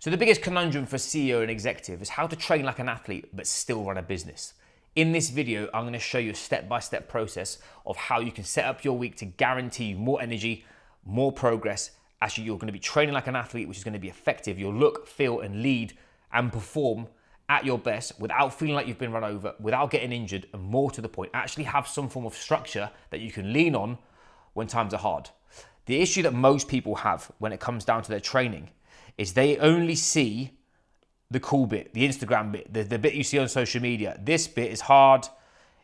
So the biggest conundrum for CEO and executive is how to train like an athlete but still run a business. In this video, I'm going to show you a step-by-step process of how you can set up your week to guarantee you more energy, more progress. Actually, you're going to be training like an athlete, which is going to be effective. You'll look, feel, and lead and perform at your best without feeling like you've been run over, without getting injured, and more to the point, actually have some form of structure that you can lean on when times are hard. The issue that most people have when it comes down to their training is they only see the cool bit, the Instagram bit, the bit you see on social media. This bit is hard,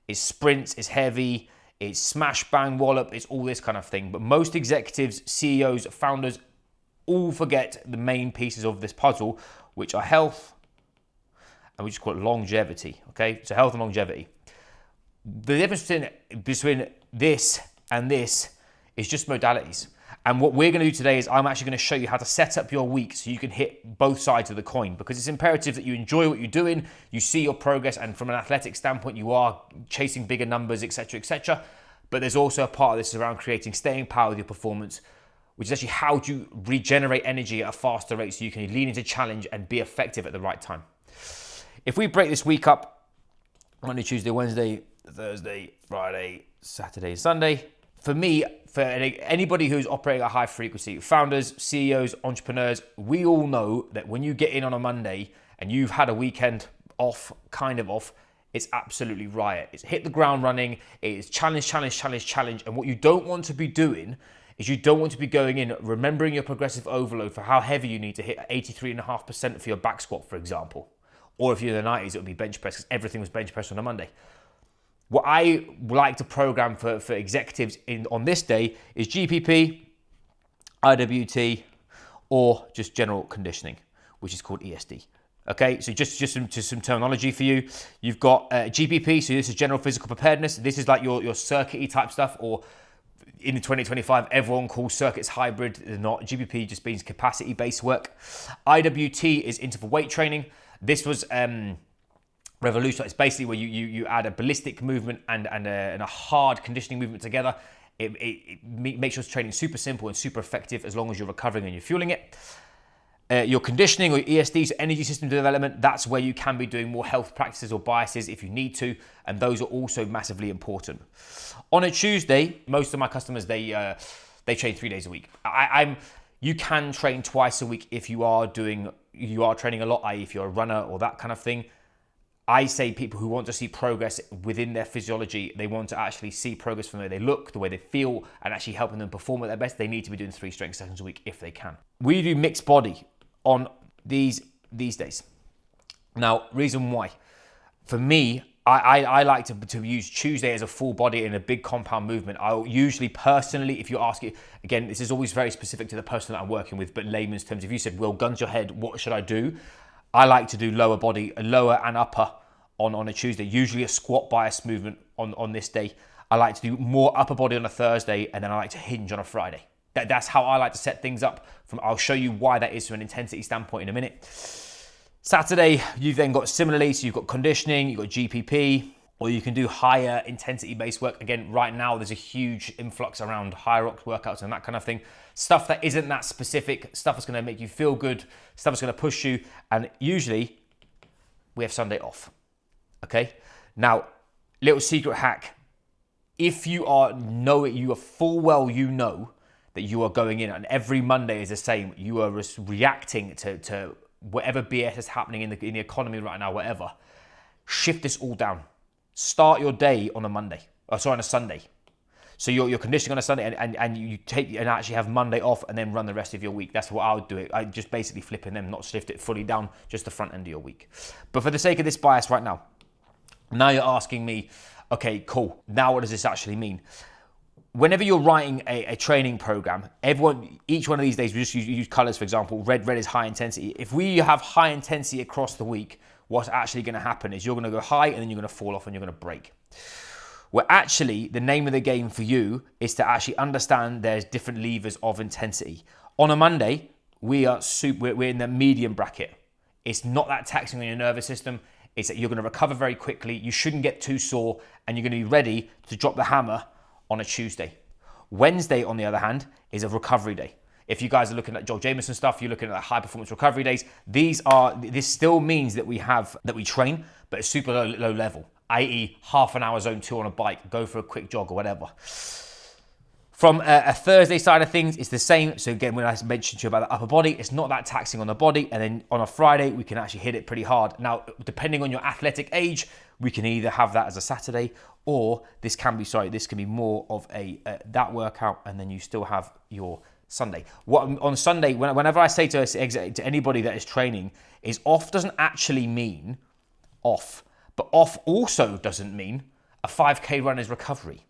it's sprints, it's heavy, it's smash, bang, wallop, it's all this kind of thing. But most executives, CEOs, founders all forget the main pieces of this puzzle, which are health, and we just call it longevity, okay? So health and longevity. The difference between this and this is just modalities. And what we're going to do today is I'm actually going to show you how to set up your week so you can hit both sides of the coin, because it's imperative that you enjoy what you're doing, you see your progress, and from an athletic standpoint, you are chasing bigger numbers, etc., etc. But there's also a part of this around creating staying power with your performance, which is actually how do you regenerate energy at a faster rate so you can lean into challenge and be effective at the right time. If we break this week up, Monday, Tuesday, Wednesday, Thursday, Friday, Saturday, Sunday, for me, for anybody who's operating at high frequency, founders, CEOs, entrepreneurs, we all know that when you get in on a Monday and you've had a weekend off, kind of off, it's absolutely riot. It's hit the ground running, it's challenge, challenge, challenge, challenge. And what you don't want to be doing is you don't want to be going in, remembering your progressive overload for how heavy you need to hit 83.5% for your back squat, for example. Or if you're in the 90s, it would be bench press, because everything was bench press on a Monday. What I like to program for executives on this day is GPP, IWT, or just general conditioning, which is called ESD. Okay, so just some terminology for you. You've got GPP, so this is general physical preparedness. This is like your circuit-y type stuff, or in 2025, everyone calls circuits hybrid. They're not. GPP just means capacity-based work. IWT is interval weight training. This was revolution. It's basically where you add a ballistic movement and a hard conditioning movement together. It makes your training super simple and super effective as long as you're recovering and you're fueling it. Your conditioning, or ESD, so energy system development, that's where you can be doing more health practices or biases if you need to, and those are also massively important. On a Tuesday, most of my customers, they train 3 days a week. You can train twice a week if you are training a lot, i.e. if you're a runner or that kind of thing. I say people who want to see progress within their physiology, they want to actually see progress from the way they look, the way they feel, and actually helping them perform at their best, they need to be doing 3 strength sessions a week if they can. We do mixed body on these days. Now, reason why. For me, I like to use Tuesday as a full body in a big compound movement. I'll usually personally, if you ask it, again, this is always very specific to the person that I'm working with, but layman's terms, if you said, Will, guns your head, what should I do? I like to do lower body, lower and upper on a Tuesday, usually a squat bias movement on this day. I like to do more upper body on a Thursday, and then I like to hinge on a Friday. That's how I like to set things up. I'll show you why that is from an intensity standpoint in a minute. Saturday, you've then got similarly, so you've got conditioning, you've got GPP, or you can do higher intensity based work. Again, right now there's a huge influx around higher rocks workouts and that kind of thing. Stuff that isn't that specific, stuff that's gonna make you feel good, stuff that's gonna push you, and usually we have Sunday off, okay? Now, little secret hack, if you are full well, you know that you are going in and every Monday is the same, you are reacting to whatever BS is happening in the economy right now, whatever, shift this all down. Start your day on on a Sunday. So you're conditioning on a Sunday and you take and actually have Monday off and then run the rest of your week. That's what I would do it. I just basically flipping them, not shift it fully down, just the front end of your week. But for the sake of this bias right now you're asking me, okay, cool. Now what does this actually mean? Whenever you're writing a training program, each one of these days, we just use colors, for example. Red is high intensity. If we have high intensity across the week, what's actually going to happen is you're going to go high and then you're going to fall off and you're going to break. Well, actually, the name of the game for you is to actually understand there's different levers of intensity. On a Monday, we're in the medium bracket. It's not that taxing on your nervous system. It's that you're going to recover very quickly. You shouldn't get too sore, and you're going to be ready to drop the hammer on a Tuesday. Wednesday, on the other hand, is a recovery day. If you guys are looking at Joel Jameson stuff, you're looking at high performance recovery days. This still means that we train, but it's super low level, i.e. half an hour zone 2 on a bike, go for a quick jog or whatever. From a Thursday side of things, it's the same. So again, when I mentioned to you about the upper body, it's not that taxing on the body. And then on a Friday, we can actually hit it pretty hard. Now, depending on your athletic age, we can either have that as a Saturday, or this can be more of that workout, and then you still have your Sunday. On Sunday, whenever I say to anybody that is training, is off doesn't actually mean off, but off also doesn't mean a 5K run is recovery.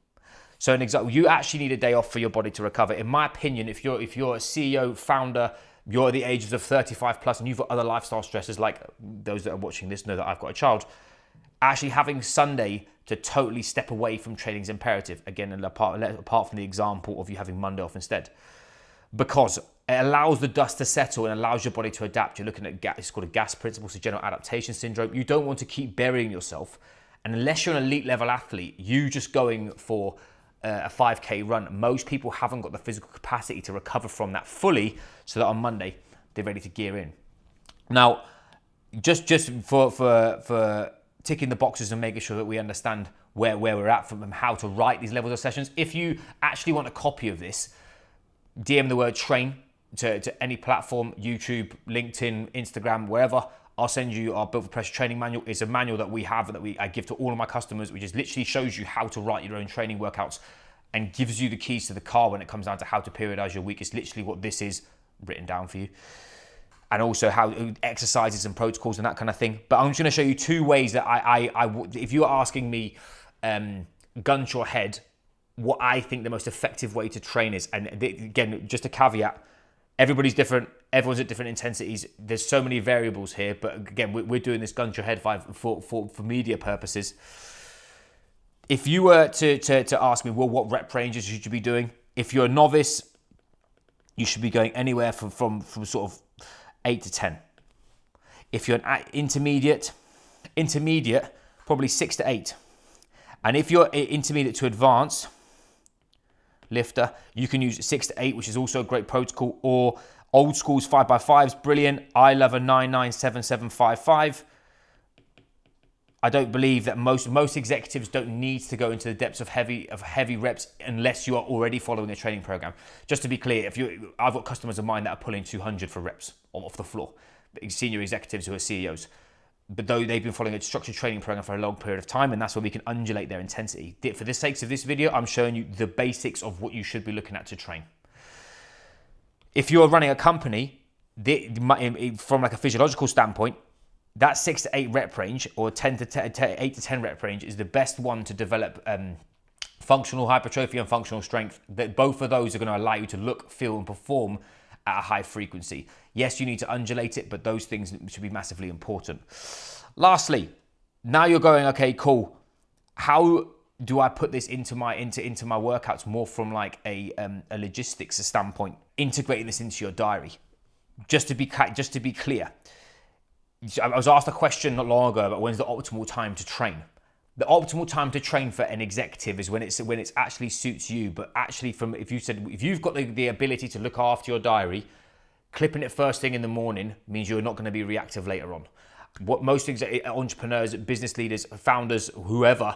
So an example, you actually need a day off for your body to recover. In my opinion, if you're a CEO, founder, you're at the ages of 35 plus and you've got other lifestyle stresses, like those that are watching this know that I've got a child, actually having Sunday to totally step away from training is imperative. Again, apart from the example of you having Monday off instead. Because it allows the dust to settle and allows your body to adapt. You're looking at it's called a gas principle, so general adaptation syndrome. You don't want to keep burying yourself. And unless you're an elite level athlete, you just going for a 5K run, most people haven't got the physical capacity to recover from that fully, so that on Monday they're ready to gear in. Now, just for ticking the boxes and making sure that we understand where we're at from how to write these levels of sessions, if you actually want a copy of this, DM the word train to any platform, YouTube, LinkedIn, Instagram, wherever. I'll send you our Built for Pressure training manual. It's a manual that we have that I give to all of my customers, which just literally shows you how to write your own training workouts and gives you the keys to the car when it comes down to how to periodize your week. It's literally what this is written down for you. And also how exercises and protocols and that kind of thing. But I'm just going to show you 2 ways that if you're asking me, gun to your head, what I think the most effective way to train is. And again, just a caveat, everybody's different. Everyone's at different intensities. There's so many variables here, but again, we're doing this gun to your head for media purposes. If you were to ask me, well, what rep ranges should you be doing? If you're a novice, you should be going anywhere from sort of 8 to 10. If you're an intermediate, probably 6 to 8. And if you're intermediate to advanced lifter, you can use 6 to 8, which is also a great protocol, or old school's 5x5s, brilliant. I love a 9-9-7-7-5-5. I don't believe that most executives don't need to go into the depths of heavy reps unless you are already following a training program. Just to be clear, I've got customers of mine that are pulling 200 for reps off the floor, senior executives who are CEOs. But though they've been following a structured training program for a long period of time, and that's where we can undulate their intensity. For the sakes of this video, I'm showing you the basics of what you should be looking at to train. If you're running a company, from like a physiological standpoint, that 6 to 8 rep range, or 8 to 10 rep range, is the best one to develop functional hypertrophy and functional strength. That both of those are going to allow you to look, feel, and perform at a high frequency. Yes, you need to undulate it, but those things should be massively important. Lastly, now you're going, okay, cool. How do I put this into my workouts more from like a logistics standpoint, integrating this into your diary? Just to be clear, I was asked a question not long ago about when's the optimal time to train. The optimal time to train for an executive is when it actually suits you. But actually, if you've got the ability to look after your diary, clipping it first thing in the morning means you're not going to be reactive later on. What most entrepreneurs, business leaders, founders, whoever,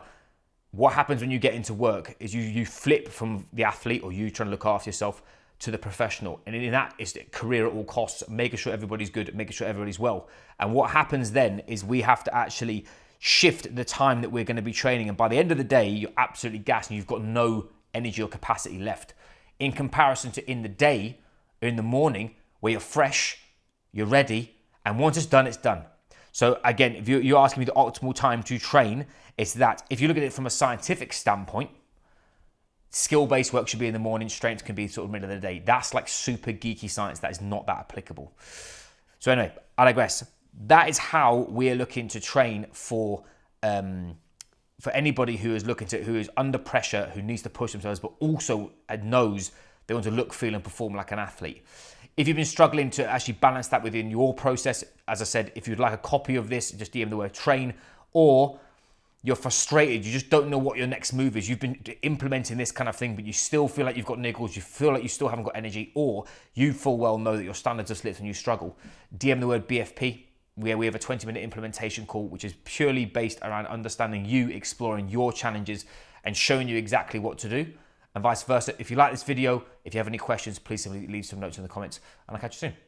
what happens when you get into work is you flip from the athlete, or you trying to look after yourself, to the professional. And in that is career at all costs, making sure everybody's good, making sure everybody's well. And what happens then is we have to actually shift the time that we're going to be training. And by the end of the day, you're absolutely gassed and you've got no energy or capacity left. In comparison to in the day, or in the morning, where you're fresh, you're ready, and once it's done, it's done. So again, if you're asking me the optimal time to train, it's that. If you look at it from a scientific standpoint, skill-based work should be in the morning, strength can be sort of middle of the day. That's like super geeky science that is not that applicable. So anyway, I digress. That is how we're looking to train for anybody who is under pressure, who needs to push themselves, but also knows they want to look, feel, and perform like an athlete. If you've been struggling to actually balance that within your process, as I said, if you'd like a copy of this, just DM the word train, or you're frustrated, you just don't know what your next move is, you've been implementing this kind of thing, but you still feel like you've got niggles, you feel like you still haven't got energy, or you full well know that your standards are slipped and you struggle, DM the word BFP. We have a 20-minute implementation call, which is purely based around understanding you, exploring your challenges, and showing you exactly what to do, and vice versa. If you like this video, if you have any questions, please simply leave some notes in the comments, and I'll catch you soon.